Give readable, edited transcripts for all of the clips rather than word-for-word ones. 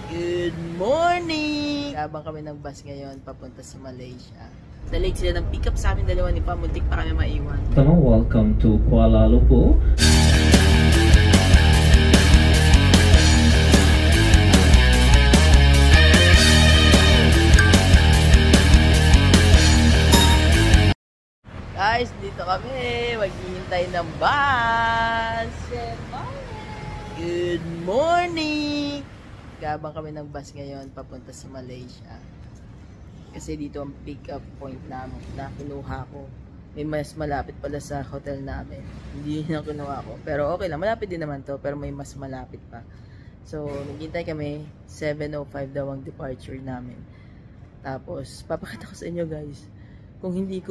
Good morning! Habang kami ng bus ngayon, papunta sa Malaysia. Nalig sila ng pick up sa amin dalawa ni Pa, muntik pa kami maiwan. Welcome to Kuala Lumpur. Guys, dito kami. Maghihintay ng bus. Good morning! Habang kami ng bus ngayon, papunta sa Malaysia. Kasi dito ang pick up point namin na kinuha ko. May mas malapit pala sa hotel namin. Hindi yun ang kinuha ko. Pero okay lang, malapit din naman to. Pero may mas malapit pa. So, naghihintay kami. 7:05 daw ang departure namin. Tapos, papakita ko sa inyo guys. Kung hindi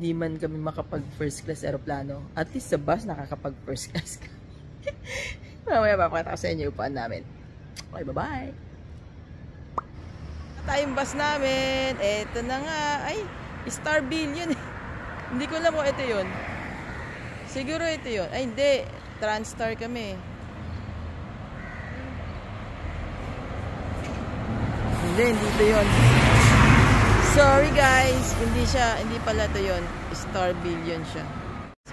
man kami makapag first class aeroplano, at least sa bus nakakapag first class kami. Mamaya papakita ko sa inyo upaan namin. Okay, bye-bye! Tayong bus namin. Eto na nga. Ay, Star Billion. Hindi ko alam kung ito yun. Siguro ito yun. Ay, hindi. Transtar kami. Hindi ito yun. Sorry guys. Hindi pala ito yun. Star Billion siya.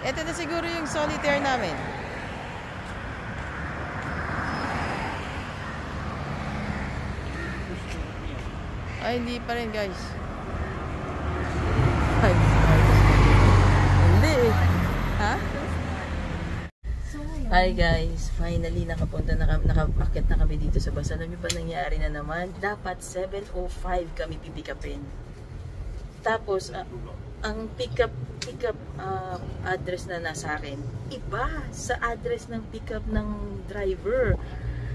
Ito na siguro yung solitaire namin. Ay, hindi pa rin guys. Hindi eh. Ha? Hi guys. Finally, nakapakit na kami dito sa bus. Alam niyo ba nangyari na naman? Dapat 7:05 kami pipikapin. Tapos, ang pick up address na nasa akin, iba sa address ng pick up ng driver.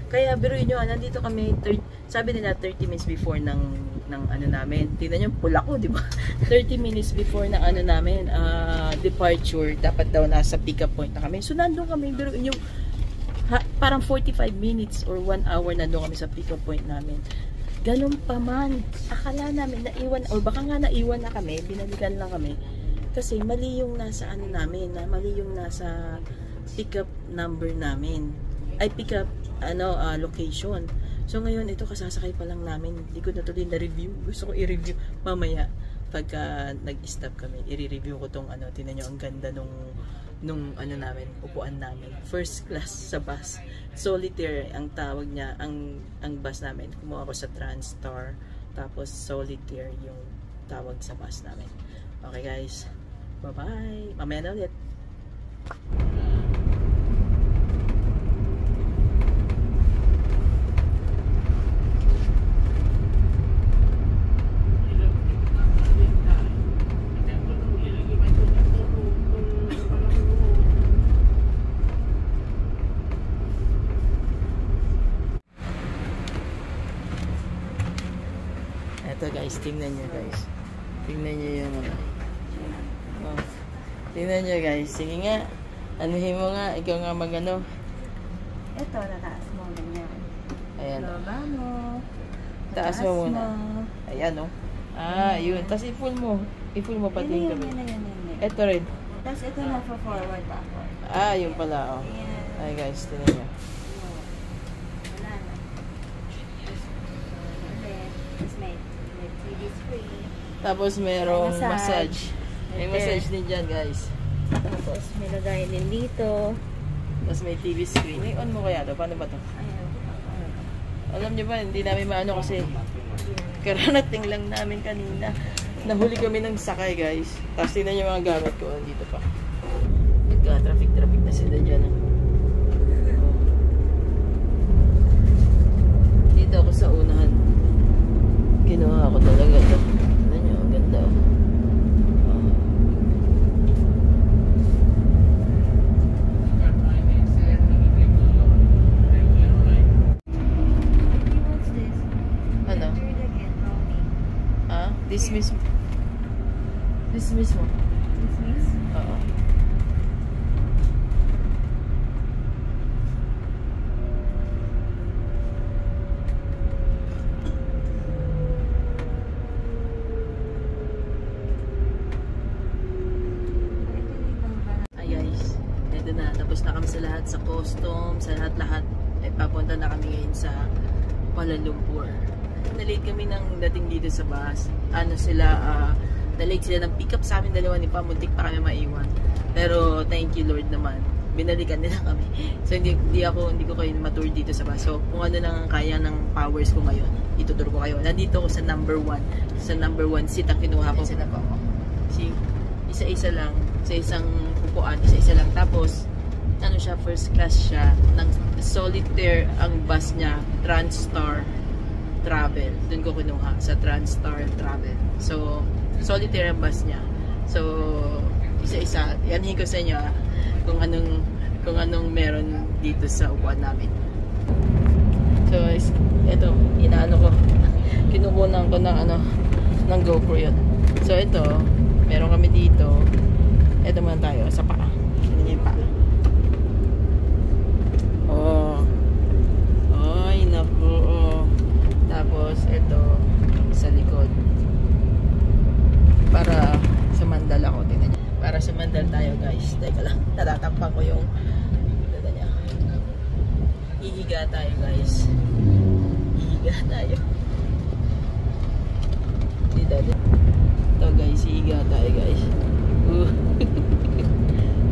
Kaya biruin nyo, nandito kami, sabi nila 30 minutes before ng ano namin. Tingnan nyo, pula ko, di ba? 30 minutes before ng ano namin, departure, dapat daw nasa pick up point na kami. So, nandun kami, biruin nyo, parang 45 minutes or 1 hour nandun kami sa pick up point namin. Ganun pa man, akala namin naiwan, o baka nga naiwan na kami, binalikan lang kami. Kasi mali yung nasa ano namin, mali yung nasa pick up number namin. Ay, pick up location. So ngayon ito kasasakay pa lang namin. Hindi ko na tuloy na-review. Gusto ko i-review mamaya pagka nag-stop kami. I-review ko tong ano. Tingnan nyo ang ganda nung ano namin, upuan namin. First class sa bus. Solitaire ang tawag niya, ang bus namin. Kumuha ko sa Transtar. Tapos solitaire yung tawag sa bus namin. Okay guys. Bye-bye. Mamaya na ulit. Ito guys, tingnan nyo guys. Tingnan nyo yung ano. Oh. Tingnan nyo guys. Sige nga. Anuhin mo nga. Ikaw nga magano. Ito, nataas mo. Ganyan. Ayan. Baba mo. Taas mo muna. Ayan o. Ah, yun. Tapos i-full mo. I-full mo pati yung gabi. Ito rin. Tapos ito na forward backward. Ah, yun pala. Oh. Ay guys, tingnan nyo. Wala na. Tapos may 3D screen. Tapos merong massage. May massage din dyan guys. Tapos may lagay din dito. Tapos may TV screen. May on mo kaya to? Paano ba to? Alam nyo ba, hindi namin maano kasi kararating lang namin kanina. Nahuli kami ng sakay guys. Tapos tingnan nyo mga gamit ko. Dito pa. Nagka-traffic na sila dyan. Dito ako sa unahan. Kinuha ko talaga ito. Ano nyo, ang ganda oh. Ano? Ah? Dismiss mo. Dismiss mo. Dismiss? Oo. Tapos na kami sa lahat, sa custom, sa lahat-lahat. Ay papunta na kami ngayon sa Kuala Lumpur. Na-late kami ng dating dito sa bus. Na-late sila ng pick up sa amin dalawa ni Pa. Muntik pa kami maiwan. Pero thank you Lord naman. Binalikan nila kami. So hindi ko kayo matour dito sa bus. So kung ano lang kaya ng powers ko ngayon, ituturo ko kayo. Nandito ko sa number 1. Sa number 1 seat ang kinuha ko. Sila pa. Isa-isa lang. Sa isang upuan. Isa-isa lang. Tapos ano siya, first class siya. Solitaire ang bus niya. Transstar Travel. Doon ko kinuha. Sa Transstar Travel. So solitaire ang bus niya. So isa-isa. Yanhin ko sa inyo kung anong meron dito sa upuan namin. So ito, inaano ko. Kinukunan ko ng GoPro yun. So ito, meron kami dito. Ito muna tayo sa paa. Hindi yung paa. Oh. Ay, naku. Oh. Tapos ito sa likod. Para sumandal ako, tingnan niyo. Para sumandal tayo, guys. Teka lang, natatampan ko yung dada niya. Ihiga tayo, guys. Ihiga tayo. Ito, guys, ihiga tayo, guys.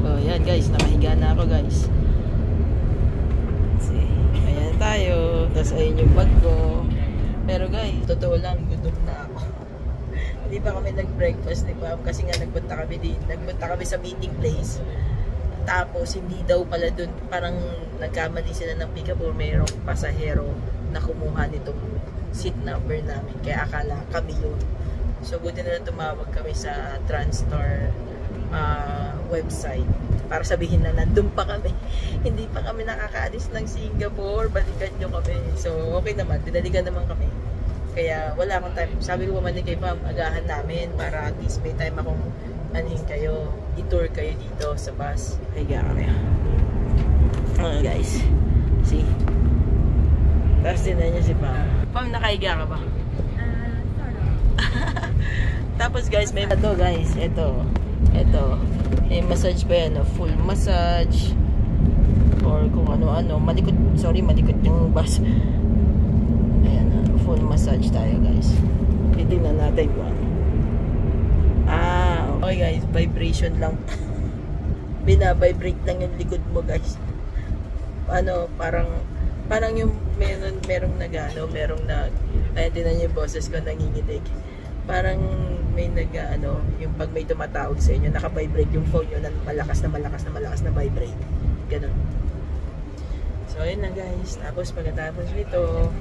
Oh, yan, guys, nakahiga na ako, guys. See, ayan tayo. Tapos ayun yung bag ko. Pero guys, totoo lang, gutom na ako. Hindi pa kami nag-breakfast ni Pam kasi nga nagpunta kami sa meeting place. Tapos hindi daw pala dun, parang nagkamali sila ng pick up or mayroong pasahero na kumuha nitong seat number namin. Kaya akala kami yun. So buti na lang tumawag kami sa Transstar website para sabihin na nandun pa kami. Hindi pa kami nakakaalis ng Singapore. Balikan nyo kami. So okay naman, dinalikan naman kami. Kaya wala akong time. Sabi ko man kay Pam, agahan namin para at least may time akong kayo, i-tour kayo dito sa bus. Higa kami. Guys. See? Tapos din na niya si Pam. Pam, nakahiga ka ba? Tapos guys, may ito guys. Ito. May massage pa yan. Full massage. Or kung ano-ano. Malikot yung bus. Full massage tayo guys. Titingnan natin kung ano. Okay guys, vibration lang. Bina-vibrate lang yung likod mo guys. Parang yung merong ayun, tinan yung boses ko nanginginig. Parang may yung pag may tumatawag sa inyo, naka-vibrate yung phone nyo na malakas na vibrate. Ganun. So ayun na guys. Tapos pagkatapos nito,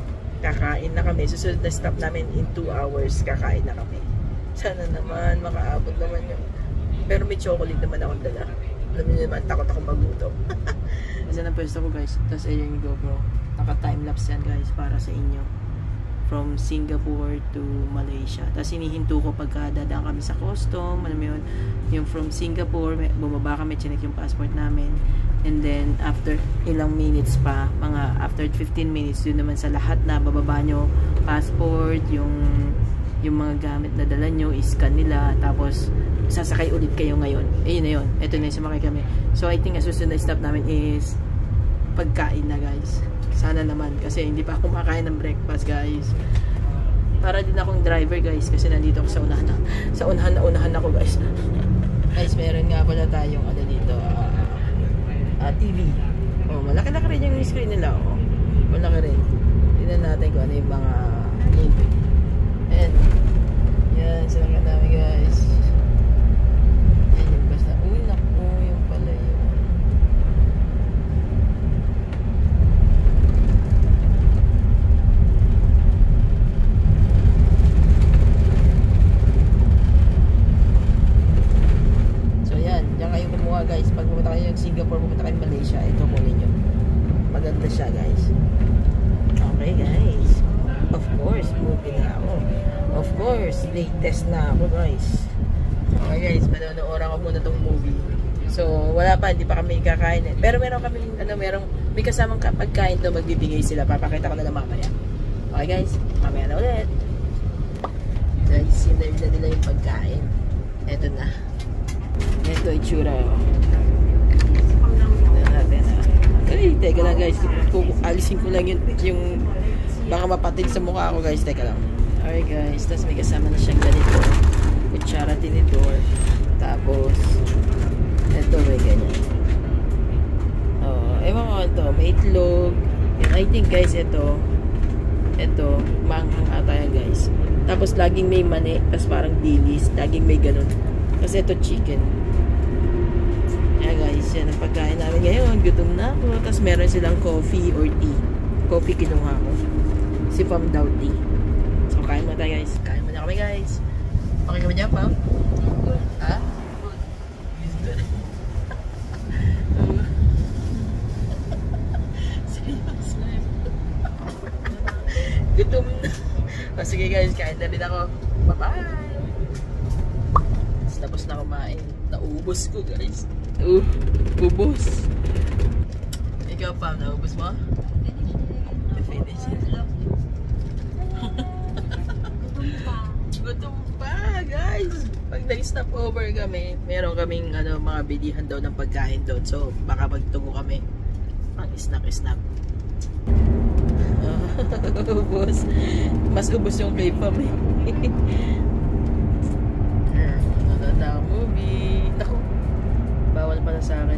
kakain na kami. Susunod na stop namin in 2 hours, kakain na kami. Sana naman makaabot naman yung, pero may chocolate naman akong dala. Alam niyo naman, takot ako magutom. Kasi na pwesto ko guys. Tapos ayun yung GoPro, naka timelapse yan guys para sa inyo, from Singapore to Malaysia. Tapos hinihinto ko pagka dadaan kami sa custom. Alam mo yun, yung from Singapore bumaba kami, chinek yung passport namin. And then, after ilang minutes pa, mga after 15 minutes, yun naman sa lahat na bababa nyo, passport, yung mga gamit na dala nyo, iscan nila, tapos sasakay ulit kayo ngayon. Ayun na yun. Ito na yung sumakay kami. So, I think ang susunod na stop namin is pagkain na, guys. Sana naman, kasi hindi pa ako kumakain ng breakfast, guys. Para din akong driver, guys, kasi nandito ako sa unahan ako, guys. Guys, meron nga pala tayong dito, TV. Oh, malaki rin yung screen nila. Oh. Malaki rin. Tingnan natin kung ano yung mga movie. And yan, sila ka dami guys. Yan yung basta. Uy, naku, yung pala yun. So yan, diyan kayo kumuha guys. Pag pumunta kayo ng Singapore, pumunta kayo ng Malaysia, ito kunin nyo. Maganda siya guys. Okay guys. Of course, movie na ako. Of course, latest na ako guys. Okay guys, manonood ko muna tong movie. So, wala pa, hindi pa kami kakain eh. Pero meron kami, may kasamang pagkain to, magbibigay sila. Papakita ko na lang mamaya. Okay guys, mamaya na ulit. Guys, sinarve na nila yung pagkain. Eto na. Ito itsura. Ay, teka lang guys. Alisin ko lang yung Baka mapatid sa mukha ako guys. Teka lang. Alright guys. Tapos may kasama na siyang ganito. Kutsara tinidor. Tapos, ito may ganyan. Ewan ko ito. May itlog. And I think guys, ito, manghang ata yan guys. Tapos laging may mani. Tapos parang dilis. Laging may ganun. Kasi ito chicken. Ayan guys, yan ang pagkain namin ngayon. Gutom na ako. Tapos meron silang coffee or tea. Coffee kinuha ko. Si Pam daw tea. So kain mo tayo guys. Kain mo na kami guys. Okay kami dyan Pam? Ha? Gutom na. O sige guys, kain na rin ako. Bye-bye! Tapos na kumain. Naubos ko guys. Ubos. Ikaw pa, naubos mo? Finish it. Gutom pa guys. Pag nag-stop over kami, meron kaming mga bilihan daw ng pagkain doon. So baka magtungo kami. Pang snack-snack. Ubos. Mas ubos yung kay Pam eh. Na movie. Naku. Bawal pala sa akin.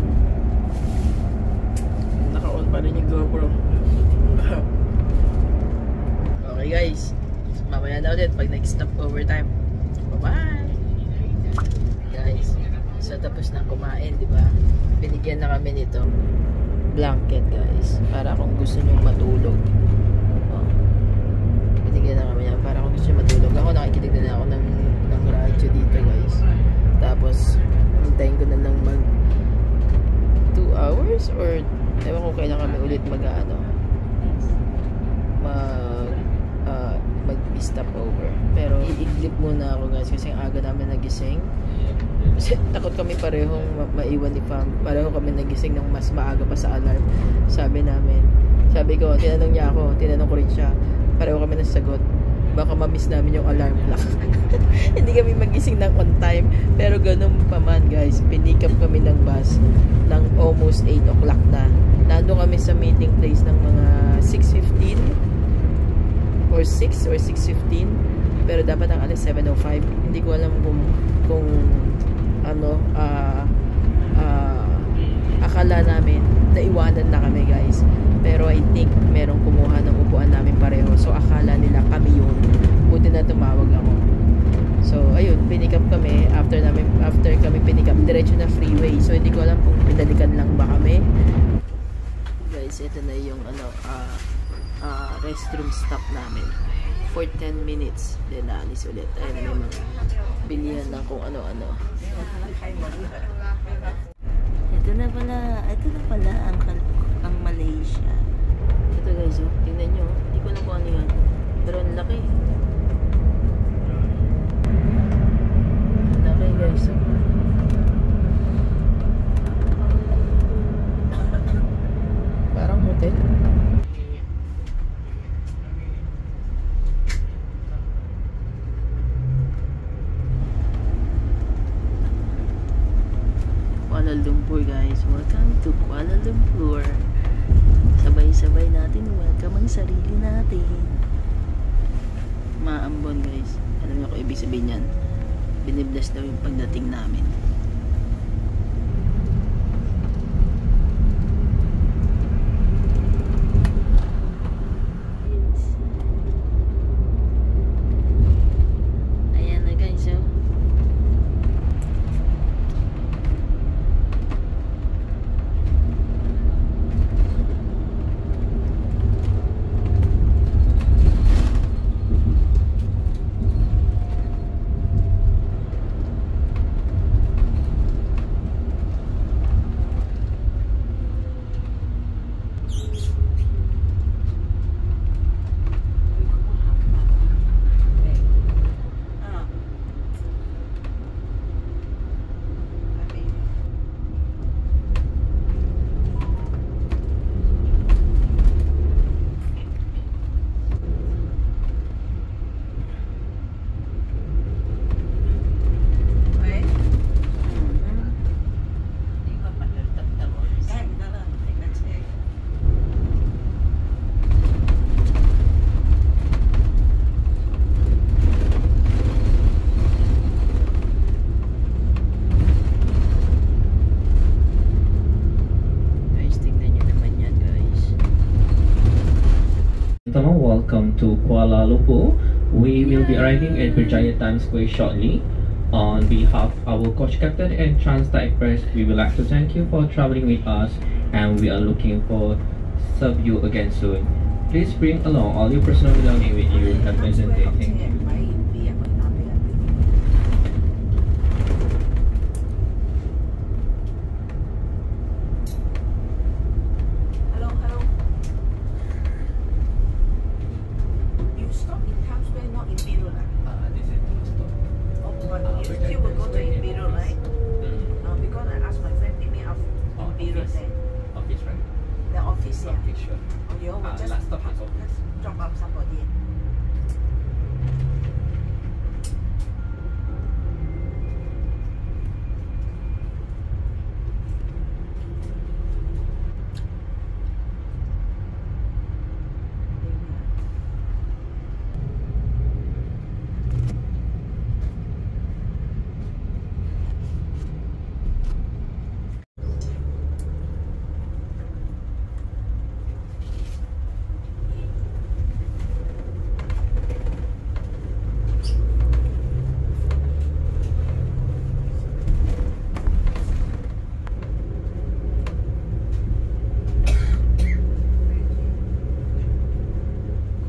Naka-on pa rin yung GoPro. Okay guys. Mamaya na ulit pag nag-stop over time. Bye-bye. Guys. So tapos na kumain, di ba? Binigyan na kami nito blanket guys. Para kung gusto nyo matulog. Binigyan na kami yan. Para kung gusto nyo matulog. Ako nakikinig na ako ng radyo dito guys. Tapos hintayin ko na lang mag 2 hours or ewan ko kailan kami ulit mag-stop over. Pero i-clip muna ako guys kasi ang aga namin nagising. Kasi takot kami parehong maiwan ni Pam. Pareho kami nagising ng mas maaga pa sa alarm. Sabi ko, tinanong ko rin siya. Pareho kami nasagot. Baka ma-miss namin yung alarm clock. Hindi kami magising ng on time. Pero ganun pa man guys, pinik up kami ng bus ng almost 8 o'clock na. Nandun kami sa meeting place ng mga 6:15 or 6 or 6:15. Pero dapat ang alas 7:05. Hindi ko alam kung akala namin naiwanan na kami guys. Pero I think merong kumuha ng upuan namin pareho. So akala nila kami yun. Buti na tumawag ako. So ayun, pinik up kami. After kami pinik up, diretso na freeway. So hindi ko alam kung pinalikan lang ba kami. Guys, ito na yung restroom stop namin. For 10 minutes. Then naalis ulit. Ayun na yung mga bilihan lang kung ano-ano. Ito na pala ang Malaysia. Ito guys, tingnan nyo. Hindi ko alam kung ano yun. Pero ang laki. Ang laki guys. Parang hotel. Kuala Lumpur guys. Welcome to Kuala Lumpur. Sabay-sabay natin welcome ang sarili natin. Maambon guys. Alam niyo kung ibig sabihin yan. Binibless daw yung pagdating namin. Ayan na guys, oh. Gentlemen, welcome to Kuala Lumpur. We will be arriving at Berjaya Times Square shortly. On behalf of our coach captain and Transtar Express, we would like to thank you for traveling with us, and we are looking forward to serve you again soon. Please bring along all your personal belongings with you. Have a pleasant day. Thank you. Hello. You stop in Times Square, not in Biro, lah? This is the stop. Oh, but you still will go to in Biro, right? Because I asked my friend pick me up in Biro there. Office, right? The office, yeah. Okay, sure. Oh, you all will just Last stop is office. let's drop up somebody.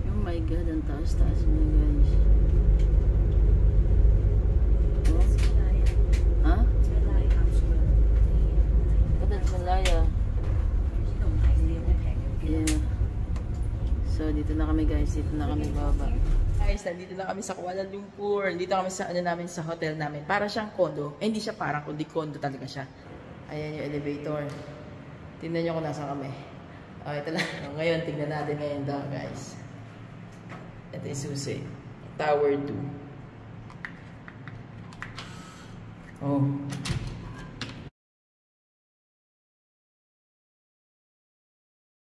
Oh my God, ang taas-taas niya, guys. Ha? But that's Malaya. Yeah. So, dito na kami, guys. Dito na kami baba. Guys, nandito na kami sa Kuala Lumpur. Dito kami sa namin, sa hotel namin. Para siyang condo. Eh, hindi siya parang kundi condo talaga siya. Ayan yung elevator. Tingnan nyo kung nasa kami. Oh, ito lang. Ngayon, tingnan natin ngayon daw, guys. Ito yung susi. Tower 2. Oh.